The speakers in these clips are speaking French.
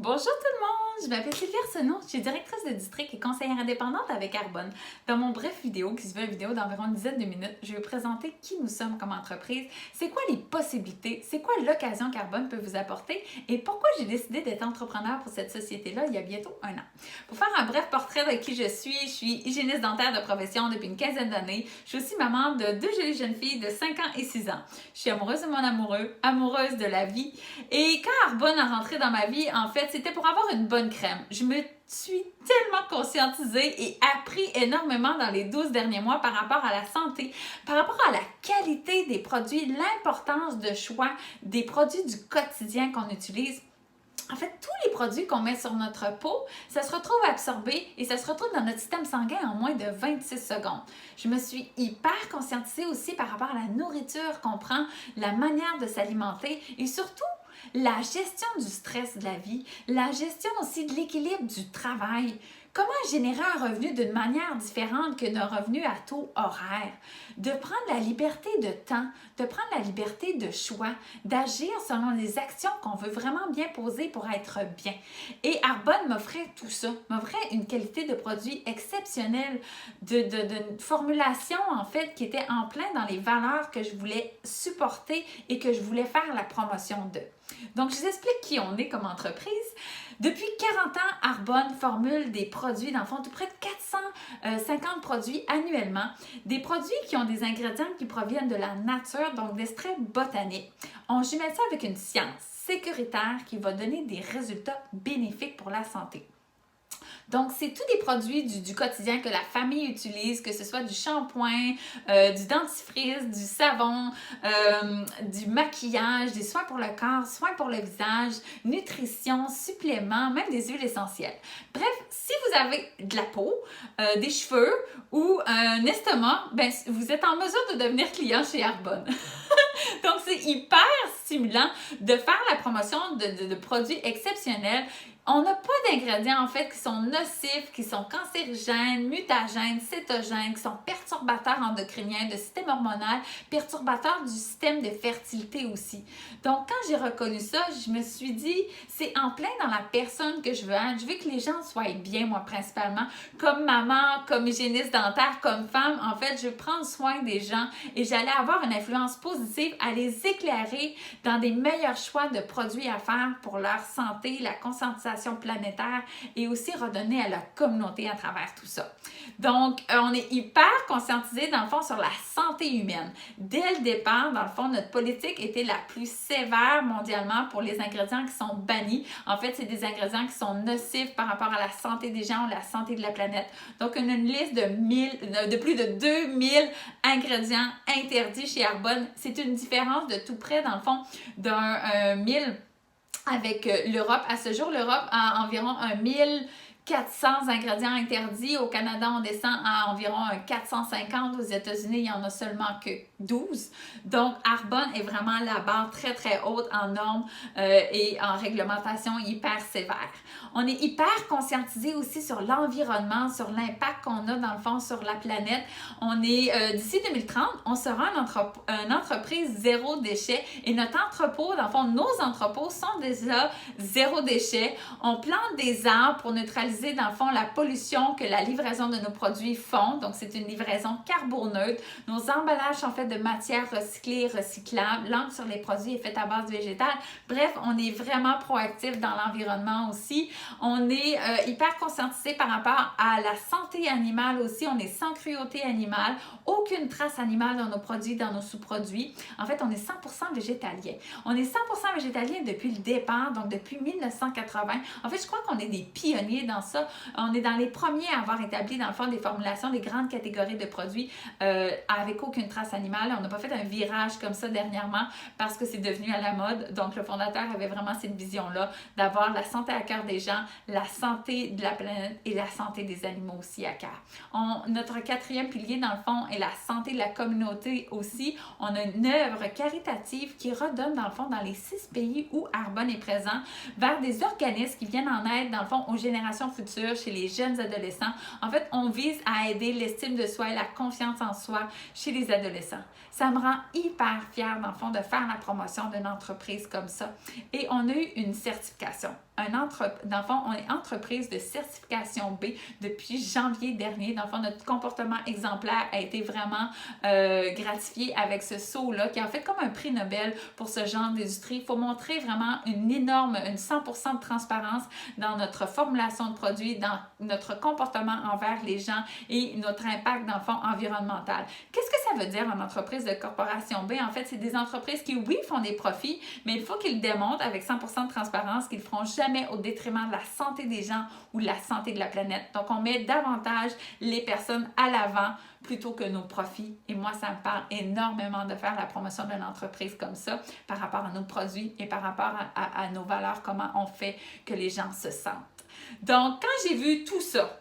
Bonjour tout le monde, je m'appelle Sylvie Arsenault, je suis directrice de district et conseillère indépendante avec Arbonne. Dans mon bref vidéo, qui se veut une vidéo d'environ une dizaine de minutes, je vais vous présenter qui nous sommes comme entreprise, c'est quoi les possibilités, c'est quoi l'occasion qu'Arbonne peut vous apporter et pourquoi j'ai décidé d'être entrepreneur pour cette société-là il y a bientôt un an. Pour faire un bref portrait de qui je suis hygiéniste dentaire de profession depuis une quinzaine d'années. Je suis aussi maman de deux jolies jeunes filles de 5 ans et 6 ans. Je suis amoureuse de mon amoureux, amoureuse de la vie. Et quand Arbonne a rentré dans ma vie, en fait, c'était pour avoir une bonne crème. Je me suis tellement conscientisée et appris énormément dans les 12 derniers mois par rapport à la santé, par rapport à la qualité des produits, l'importance de choix des produits du quotidien qu'on utilise. En fait, tous les produits qu'on met sur notre peau, ça se retrouve absorbé et ça se retrouve dans notre système sanguin en moins de 26 secondes. Je me suis hyper conscientisée aussi par rapport à la nourriture qu'on prend, la manière de s'alimenter et surtout la gestion du stress de la vie, la gestion aussi de l'équilibre du travail. Comment générer un revenu d'une manière différente que d'un revenu à taux horaire? De prendre la liberté de temps, de prendre la liberté de choix, d'agir selon les actions qu'on veut vraiment bien poser pour être bien. Et Arbonne m'offrait tout ça, m'offrait une qualité de produit exceptionnelle, de formulation en fait qui était en plein dans les valeurs que je voulais supporter et que je voulais faire la promotion de. Donc, je vous explique qui on est comme entreprise. Depuis 40 ans, Arbonne formule des produits, dans le fond, tout près de 450 produits annuellement. Des produits qui ont des ingrédients qui proviennent de la nature, donc d'extraits botaniques. On jumelle ça avec une science sécuritaire qui va donner des résultats bénéfiques pour la santé. Donc, c'est tous des produits du quotidien que la famille utilise, que ce soit du shampoing, du dentifrice, du savon, du maquillage, des soins pour le corps, soins pour le visage, nutrition, suppléments, même des huiles essentielles. Bref, si vous avez de la peau, des cheveux ou un estomac, ben, vous êtes en mesure de devenir client chez Arbonne. Donc, c'est hyper stimulant de faire la promotion de produits exceptionnels. On n'a pas d'ingrédients, en fait, qui sont nocifs, qui sont cancérigènes, mutagènes, cétogènes, qui sont perturbateurs endocriniens, de système hormonal, perturbateurs du système de fertilité aussi. Donc, quand j'ai reconnu ça, je me suis dit, c'est en plein dans la personne que je veux être. Je veux que les gens soient bien, moi, principalement. Comme maman, comme hygiéniste dentaire, comme femme, en fait, je veux prendre soin des gens et j'allais avoir une influence positive à les éclairer dans des meilleurs choix de produits à faire pour leur santé, la conscientisation planétaire et aussi redonner à la communauté à travers tout ça. Donc, on est hyper conscientisé dans le fond sur la santé humaine. Dès le départ, dans le fond, notre politique était la plus sévère mondialement pour les ingrédients qui sont bannis. En fait, c'est des ingrédients qui sont nocifs par rapport à la santé des gens ou la santé de la planète. Donc, on a une liste de plus de 2000 ingrédients interdits chez Arbonne. C'est une différence de tout près, dans le fond, d'un 1000 avec l'Europe. À ce jour, l'Europe a environ 1400 ingrédients interdits. Au Canada, on descend à environ 450. Aux États-Unis, il n'y en a seulement que 12. Donc, Arbonne est vraiment la barre très, très haute en normes et en réglementation hyper sévère. On est hyper conscientisé aussi sur l'environnement, sur l'impact qu'on a dans le fond sur la planète. On est, d'ici 2030, on sera une entreprise zéro déchet et notre entrepôt, dans le fond, nos entrepôts sont déjà zéro déchet. On plante des arbres pour neutraliser dans le fond la pollution que la livraison de nos produits font. Donc, c'est une livraison carboneutre. Nos emballages sont faits de matières recyclées, recyclables. L'encre sur les produits est faite à base végétale. Bref, on est vraiment proactif dans l'environnement aussi. On est hyper conscientisé par rapport à la santé animale aussi. On est sans cruauté animale. Aucune trace animale dans nos produits, dans nos sous-produits. En fait, on est 100% végétalien. On est 100% végétalien depuis le départ, donc depuis 1980. En fait, je crois qu'on est des pionniers dans ça. On est dans les premiers à avoir établi, dans le fond, des formulations, des grandes catégories de produits avec aucune trace animale. On n'a pas fait un virage comme ça dernièrement parce que c'est devenu à la mode. Donc, le fondateur avait vraiment cette vision-là d'avoir la santé à cœur des gens, la santé de la planète et la santé des animaux aussi à cœur. Notre quatrième pilier, dans le fond, est la santé de la communauté aussi. On a une œuvre caritative qui redonne, dans le fond, dans les 6 pays où Arbonne est présent, vers des organismes qui viennent en aide, dans le fond, aux générations futures, chez les jeunes adolescents. En fait, on vise à aider l'estime de soi et la confiance en soi chez les adolescents. Ça me rend hyper fière, dans le fond, de faire la promotion d'une entreprise comme ça. Et on a eu une certification. dans le fond, on est entreprise de certification B depuis janvier dernier. Dans le fond, notre comportement exemplaire a été vraiment gratifié avec ce saut-là, qui est en fait comme un prix Nobel pour ce genre d'industrie. Il faut montrer vraiment une 100% de transparence dans notre formulation de produits, dans notre comportement envers les gens et notre impact, dans le fond, environnemental. Qu'est-ce que ça veut dire en entreprise de corporation B? En fait, c'est des entreprises qui, oui, font des profits, mais il faut qu'ils démontrent avec 100% de transparence qu'ils ne feront jamais au détriment de la santé des gens ou de la santé de la planète. Donc, on met davantage les personnes à l'avant plutôt que nos profits. Et moi, ça me parle énormément de faire la promotion d'une entreprise comme ça par rapport à nos produits et par rapport à nos valeurs, comment on fait que les gens se sentent. Donc, quand j'ai vu tout ça,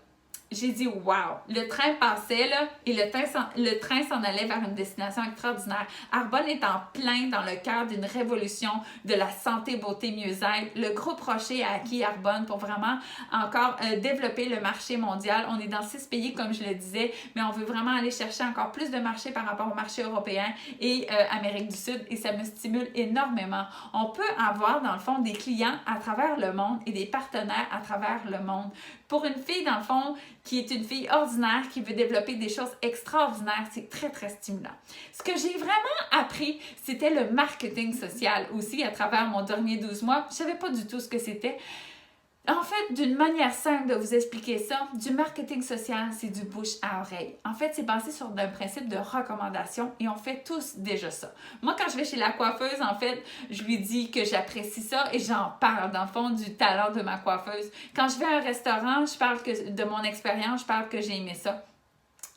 j'ai dit « wow ». Le train passait là, et le train s'en allait vers une destination extraordinaire. Arbonne est en plein dans le cœur d'une révolution de la santé, beauté, mieux-être. Le groupe Rocher a acquis Arbonne pour vraiment encore développer le marché mondial. On est dans 6 pays, comme je le disais, mais on veut vraiment aller chercher encore plus de marchés par rapport au marché européen et Amérique du Sud, et ça me stimule énormément. On peut avoir, dans le fond, des clients à travers le monde et des partenaires à travers le monde. Pour une fille, dans le fond, qui est une fille ordinaire, qui veut développer des choses extraordinaires, c'est très, très stimulant. Ce que j'ai vraiment appris, c'était le marketing social aussi à travers mon dernier 12 mois. Je ne savais pas du tout ce que c'était. En fait, d'une manière simple de vous expliquer ça, du marketing social, c'est du bouche à oreille. En fait, c'est basé sur un principe de recommandation et on fait tous déjà ça. Moi, quand je vais chez la coiffeuse, en fait, je lui dis que j'apprécie ça et j'en parle, dans le fond, du talent de ma coiffeuse. Quand je vais à un restaurant, je parle de mon expérience, je parle que j'ai aimé ça.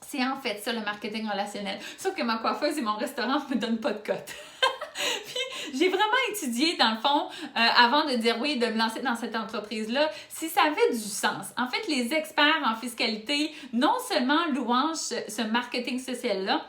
C'est en fait ça, le marketing relationnel. Sauf que ma coiffeuse et mon restaurant ne me donnent pas de cote. Puis, j'ai vraiment étudié, dans le fond, avant de dire oui, de me lancer dans cette entreprise-là, si ça avait du sens. En fait, les experts en fiscalité, non seulement louangent ce marketing social-là,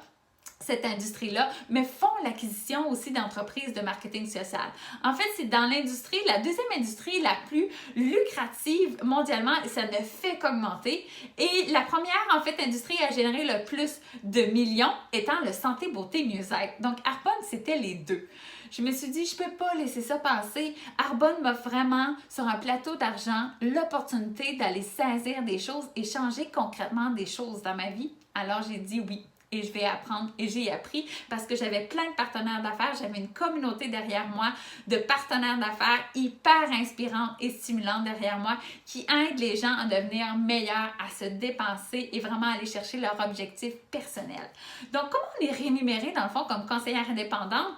cette industrie-là, mais font l'acquisition aussi d'entreprises de marketing social. En fait, c'est dans l'industrie, la deuxième industrie la plus lucrative mondialement et ça ne fait qu'augmenter. Et la première, en fait, industrie à générer le plus de millions étant le santé, beauté, mieux-être. Donc, Arbonne, c'était les deux. Je me suis dit, je peux pas laisser ça passer. Arbonne m'offre vraiment, sur un plateau d'argent, l'opportunité d'aller saisir des choses et changer concrètement des choses dans ma vie. Alors, j'ai dit oui. Et je vais apprendre et j'ai appris parce que j'avais plein de partenaires d'affaires, j'avais une communauté derrière moi de partenaires d'affaires hyper inspirants et stimulants derrière moi qui aident les gens à devenir meilleurs, à se dépenser et vraiment aller chercher leur objectif personnel. Donc, comment on est rémunéré dans le fond comme conseillère indépendante?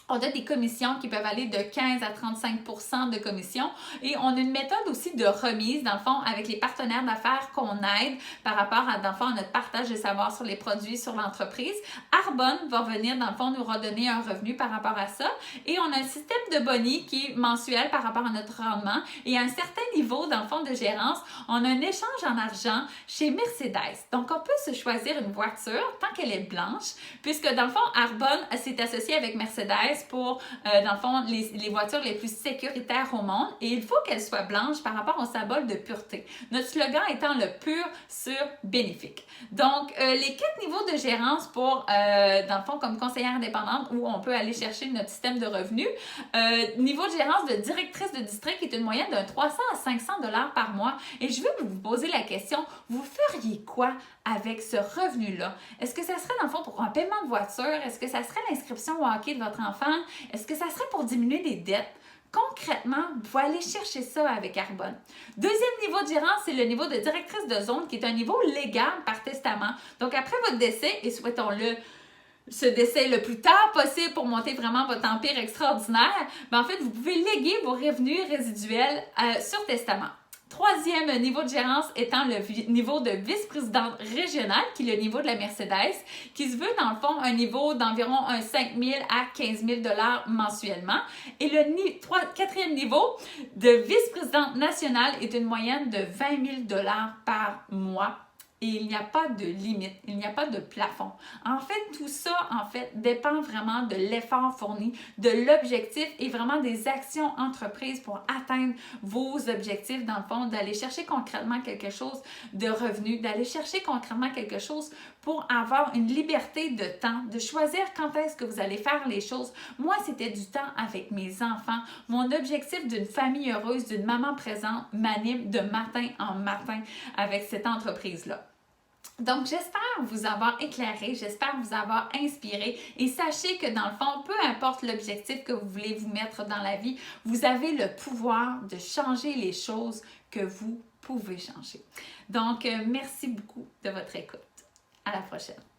On a des commissions qui peuvent aller de 15 à 35% de commissions et on a une méthode aussi de remise, dans le fond, avec les partenaires d'affaires qu'on aide par rapport à, dans le fond, à notre partage de savoir sur les produits, sur l'entreprise. Arbonne va venir, dans le fond, nous redonner un revenu par rapport à ça et on a un système de boni qui est mensuel par rapport à notre rendement et à un certain niveau, dans le fond, de gérance, on a un échange en argent chez Mercedes. Donc, on peut se choisir une voiture tant qu'elle est blanche puisque, dans le fond, Arbonne s'est associé avec Mercedes pour, dans le fond, les voitures les plus sécuritaires au monde et il faut qu'elles soient blanches par rapport au symbole de pureté. Notre slogan étant le pur sur bénéfique. Donc, les 4 niveaux de gérance pour, dans le fond, comme conseillère indépendante où on peut aller chercher notre système de revenus. Niveau de gérance de directrice de district est une moyenne de 300 à 500 $ par mois et je veux vous poser la question, vous feriez quoi avec ce revenu-là? Est-ce que ça serait, dans le fond, pour un paiement de voiture? Est-ce que ça serait l'inscription au hockey de votre enfant? Est-ce que ça serait pour diminuer des dettes? Concrètement, vous pouvez aller chercher ça avec Arbonne. Deuxième niveau de gérance, c'est le niveau de directrice de zone qui est un niveau légal par testament. Donc, après votre décès, et souhaitons-le, ce décès le plus tard possible pour monter vraiment votre empire extraordinaire, en fait, vous pouvez léguer vos revenus résiduels sur testament. Troisième niveau de gérance étant le niveau de vice-présidente régionale, qui est le niveau de la Mercedes, qui se veut dans le fond un niveau d'environ 5 000 à 15 000 $ mensuellement. Et le quatrième niveau de vice-présidente nationale est une moyenne de 20 000 $ par mois. et il n'y a pas de limite, il n'y a pas de plafond. En fait, tout ça, dépend vraiment de l'effort fourni, de l'objectif et vraiment des actions entreprises pour atteindre vos objectifs, dans le fond, d'aller chercher concrètement quelque chose de revenu, d'aller chercher concrètement quelque chose pour avoir une liberté de temps, de choisir quand est-ce que vous allez faire les choses. Moi, c'était du temps avec mes enfants. Mon objectif d'une famille heureuse, d'une maman présente, m'anime de matin en matin avec cette entreprise-là. Donc, j'espère vous avoir éclairé, j'espère vous avoir inspiré et sachez que dans le fond, peu importe l'objectif que vous voulez vous mettre dans la vie, vous avez le pouvoir de changer les choses que vous pouvez changer. Donc, merci beaucoup de votre écoute. À la prochaine.